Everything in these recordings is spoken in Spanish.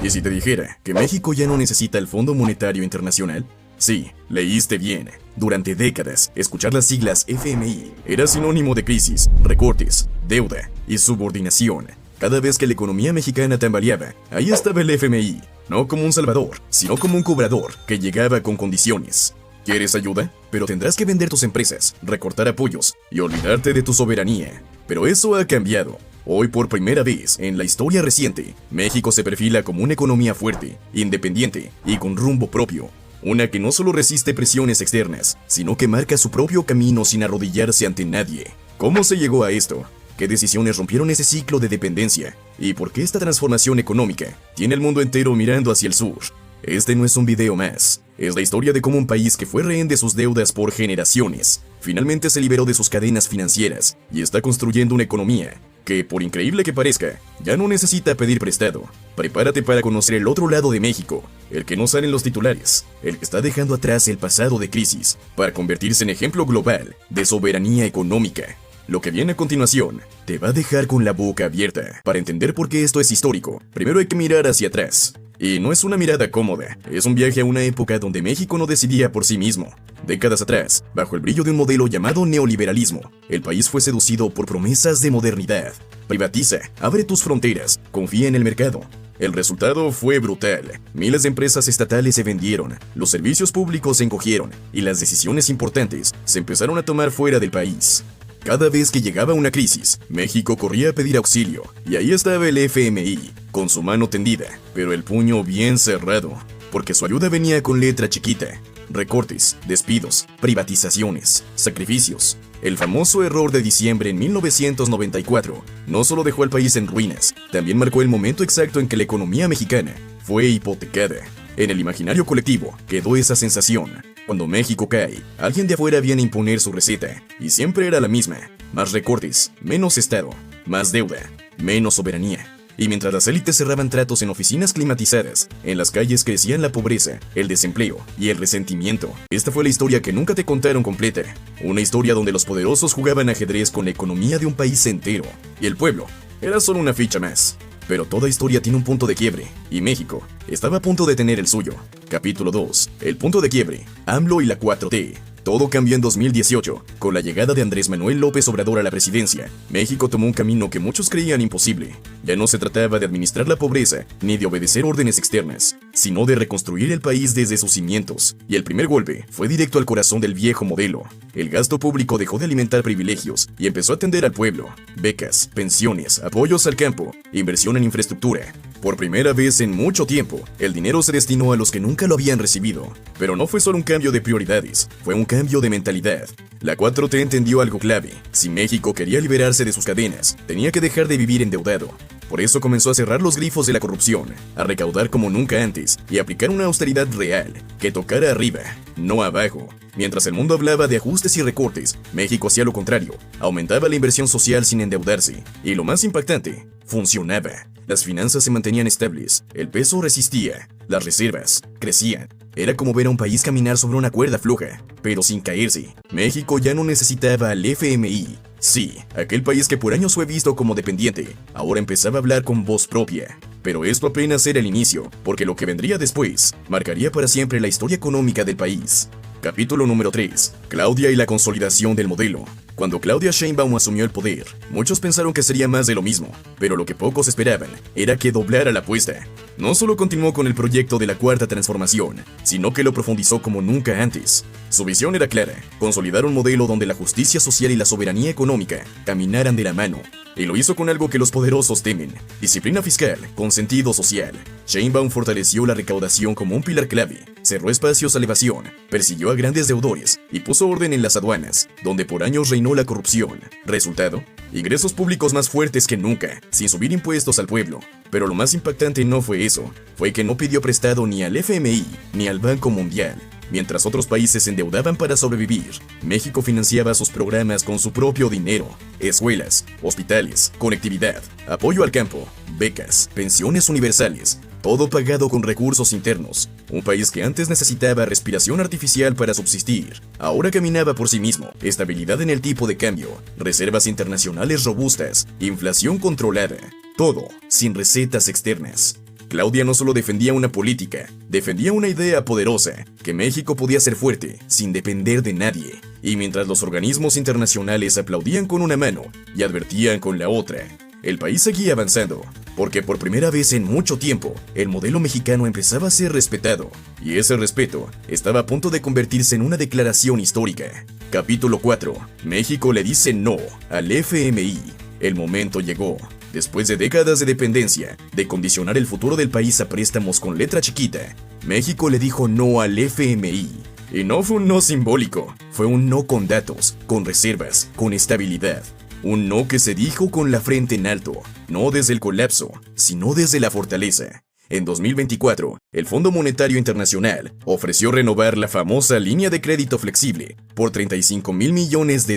¿Y si te dijera que México ya no necesita el Fondo Monetario Internacional? Sí, leíste bien. Durante décadas, escuchar las siglas FMI era sinónimo de crisis, recortes, deuda y subordinación. Cada vez que la economía mexicana tambaleaba, ahí estaba el FMI, no como un salvador, sino como un cobrador que llegaba con condiciones. ¿Quieres ayuda? Pero tendrás que vender tus empresas, recortar apoyos y olvidarte de tu soberanía. Pero eso ha cambiado. Hoy, por primera vez en la historia reciente, México se perfila como una economía fuerte, independiente y con rumbo propio. Una que no solo resiste presiones externas, sino que marca su propio camino sin arrodillarse ante nadie. ¿Cómo se llegó a esto? ¿Qué decisiones rompieron ese ciclo de dependencia? ¿Y por qué esta transformación económica tiene el mundo entero mirando hacia el sur? Este no es un video más. Es la historia de cómo un país que fue rehén de sus deudas por generaciones, finalmente se liberó de sus cadenas financieras y está construyendo una economía que, por increíble que parezca, ya no necesita pedir prestado. Prepárate para conocer el otro lado de México, el que no sale en los titulares, el que está dejando atrás el pasado de crisis, para convertirse en ejemplo global de soberanía económica. Lo que viene a continuación te va a dejar con la boca abierta. Para entender por qué esto es histórico, primero hay que mirar hacia atrás. Y no es una mirada cómoda, es un viaje a una época donde México no decidía por sí mismo. Décadas atrás, bajo el brillo de un modelo llamado neoliberalismo, el país fue seducido por promesas de modernidad. Privatiza, abre tus fronteras, confía en el mercado. El resultado fue brutal. Miles de empresas estatales se vendieron, los servicios públicos se encogieron y las decisiones importantes se empezaron a tomar fuera del país. Cada vez que llegaba una crisis, México corría a pedir auxilio, y ahí estaba el FMI, con su mano tendida, pero el puño bien cerrado, porque su ayuda venía con letra chiquita. Recortes, despidos, privatizaciones, sacrificios. El famoso error de diciembre en 1994 no solo dejó al país en ruinas, también marcó el momento exacto en que la economía mexicana fue hipotecada. En el imaginario colectivo quedó esa sensación. Cuando México cae, alguien de afuera viene a imponer su receta, y siempre era la misma: más recortes, menos Estado, más deuda, menos soberanía. Y mientras las élites cerraban tratos en oficinas climatizadas, en las calles crecían la pobreza, el desempleo y el resentimiento. Esta fue la historia que nunca te contaron completa. Una historia donde los poderosos jugaban ajedrez con la economía de un país entero, y el pueblo era solo una ficha más. Pero toda historia tiene un punto de quiebre, y México estaba a punto de tener el suyo. Capítulo 2. El punto de quiebre. AMLO y la 4T. Todo cambió en 2018, con la llegada de Andrés Manuel López Obrador a la presidencia. México tomó un camino que muchos creían imposible. Ya no se trataba de administrar la pobreza, ni de obedecer órdenes externas, sino de reconstruir el país desde sus cimientos. Y el primer golpe fue directo al corazón del viejo modelo. El gasto público dejó de alimentar privilegios y empezó a atender al pueblo. Becas, pensiones, apoyos al campo, inversión en infraestructura. Por primera vez en mucho tiempo, el dinero se destinó a los que nunca lo habían recibido. Pero no fue solo un cambio de prioridades, fue un cambio de mentalidad. La 4T entendió algo clave: si México quería liberarse de sus cadenas, tenía que dejar de vivir endeudado. Por eso comenzó a cerrar los grifos de la corrupción, a recaudar como nunca antes y aplicar una austeridad real, que tocara arriba, no abajo. Mientras el mundo hablaba de ajustes y recortes, México hacía lo contrario, aumentaba la inversión social sin endeudarse. Y lo más impactante, funcionaba. Las finanzas se mantenían estables, el peso resistía, las reservas crecían. Era como ver a un país caminar sobre una cuerda floja, pero sin caerse. México ya no necesitaba al FMI. Sí, aquel país que por años fue visto como dependiente, ahora empezaba a hablar con voz propia. Pero esto apenas era el inicio, porque lo que vendría después marcaría para siempre la historia económica del país. Capítulo número 3. Claudia y la consolidación del modelo. Cuando Claudia Sheinbaum asumió el poder, muchos pensaron que sería más de lo mismo, pero lo que pocos esperaban era que doblara la apuesta. No solo continuó con el proyecto de la Cuarta Transformación, sino que lo profundizó como nunca antes. Su visión era clara: consolidar un modelo donde la justicia social y la soberanía económica caminaran de la mano. Y lo hizo con algo que los poderosos temen: disciplina fiscal con sentido social. Sheinbaum fortaleció la recaudación como un pilar clave, cerró espacios a la evasión, persiguió a grandes deudores y puso orden en las aduanas, donde por años reinó la corrupción. Resultado: ingresos públicos más fuertes que nunca, sin subir impuestos al pueblo. Pero lo más impactante no fue eso, fue que no pidió prestado ni al FMI ni al Banco Mundial. Mientras otros países se endeudaban para sobrevivir, México financiaba sus programas con su propio dinero: escuelas, hospitales, conectividad, apoyo al campo, becas, pensiones universales, todo pagado con recursos internos. Un país que antes necesitaba respiración artificial para subsistir, ahora caminaba por sí mismo. Estabilidad en el tipo de cambio, reservas internacionales robustas, inflación controlada, todo sin recetas externas. Claudia no solo defendía una política, defendía una idea poderosa, que México podía ser fuerte, sin depender de nadie. Y mientras los organismos internacionales aplaudían con una mano y advertían con la otra, el país seguía avanzando, porque por primera vez en mucho tiempo, el modelo mexicano empezaba a ser respetado, y ese respeto estaba a punto de convertirse en una declaración histórica. Capítulo 4. México le dice no al FMI. El momento llegó. Después de décadas de dependencia, de condicionar el futuro del país a préstamos con letra chiquita, México le dijo no al FMI. Y no fue un no simbólico, fue un no con datos, con reservas, con estabilidad. Un no que se dijo con la frente en alto, no desde el colapso, sino desde la fortaleza. En 2024, el Fondo Monetario Internacional ofreció renovar la famosa línea de crédito flexible por $35 mil millones.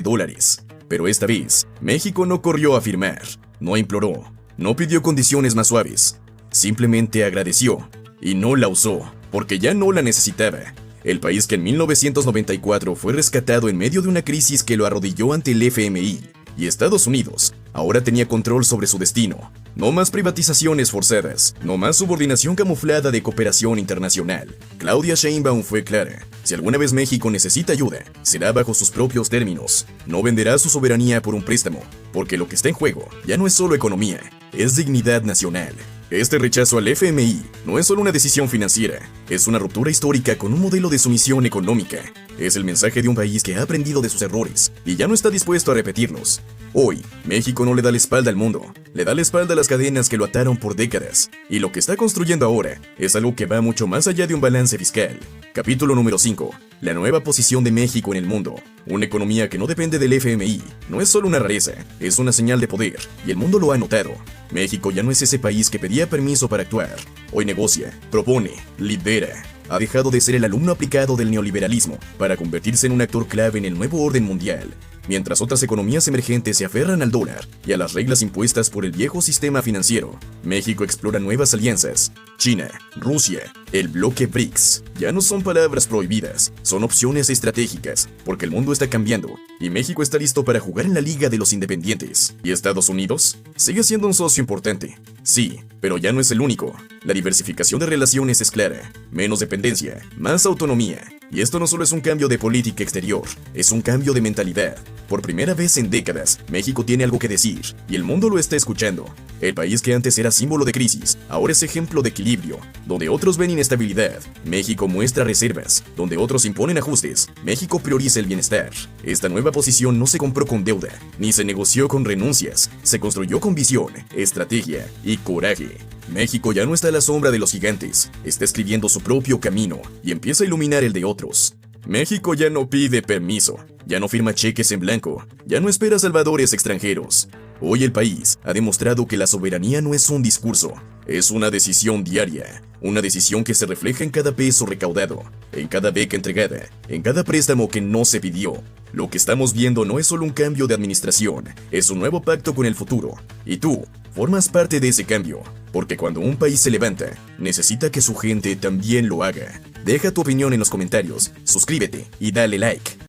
Pero esta vez, México no corrió a firmar, no imploró, no pidió condiciones más suaves. Simplemente agradeció y no la usó, porque ya no la necesitaba. El país que en 1994 fue rescatado en medio de una crisis que lo arrodilló ante el FMI y Estados Unidos, ahora tenía control sobre su destino. No más privatizaciones forzadas, no más subordinación camuflada de cooperación internacional. Claudia Sheinbaum fue clara. Si alguna vez México necesita ayuda, será bajo sus propios términos. No venderá su soberanía por un préstamo, porque lo que está en juego ya no es solo economía, es dignidad nacional. Este rechazo al FMI no es solo una decisión financiera, es una ruptura histórica con un modelo de sumisión económica. Es el mensaje de un país que ha aprendido de sus errores y ya no está dispuesto a repetirlos. Hoy, México no le da la espalda al mundo, le da la espalda a las cadenas que lo ataron por décadas. Y lo que está construyendo ahora es algo que va mucho más allá de un balance fiscal. Capítulo número 5. La nueva posición de México en el mundo. Una economía que no depende del FMI no es solo una rareza, es una señal de poder, y el mundo lo ha notado. México ya no es ese país que pedía permiso para actuar. Hoy negocia, propone, lidera. Ha dejado de ser el alumno aplicado del neoliberalismo para convertirse en un actor clave en el nuevo orden mundial. Mientras otras economías emergentes se aferran al dólar y a las reglas impuestas por el viejo sistema financiero, México explora nuevas alianzas. China, Rusia, el bloque BRICS. Ya no son palabras prohibidas, son opciones estratégicas, porque el mundo está cambiando y México está listo para jugar en la Liga de los Independientes. ¿Y Estados Unidos? Sigue siendo un socio importante. Sí, pero ya no es el único. La diversificación de relaciones es clara. Menos dependencia, más autonomía. Y esto no solo es un cambio de política exterior, es un cambio de mentalidad. Por primera vez en décadas, México tiene algo que decir, y el mundo lo está escuchando. El país que antes era símbolo de crisis, ahora es ejemplo de equilibrio. Donde otros ven inestabilidad, México muestra reservas. Donde otros imponen ajustes, México prioriza el bienestar. Esta nueva posición no se compró con deuda, ni se negoció con renuncias. Se construyó con visión, estrategia y coraje. México ya no está a la sombra de los gigantes, está escribiendo su propio camino y empieza a iluminar el de otros. México ya no pide permiso, ya no firma cheques en blanco, ya no espera salvadores extranjeros. Hoy el país ha demostrado que la soberanía no es un discurso, es una decisión diaria, una decisión que se refleja en cada peso recaudado, en cada beca entregada, en cada préstamo que no se pidió. Lo que estamos viendo no es solo un cambio de administración, es un nuevo pacto con el futuro. Y tú, formas parte de ese cambio, porque cuando un país se levanta, necesita que su gente también lo haga. Deja tu opinión en los comentarios, suscríbete y dale like.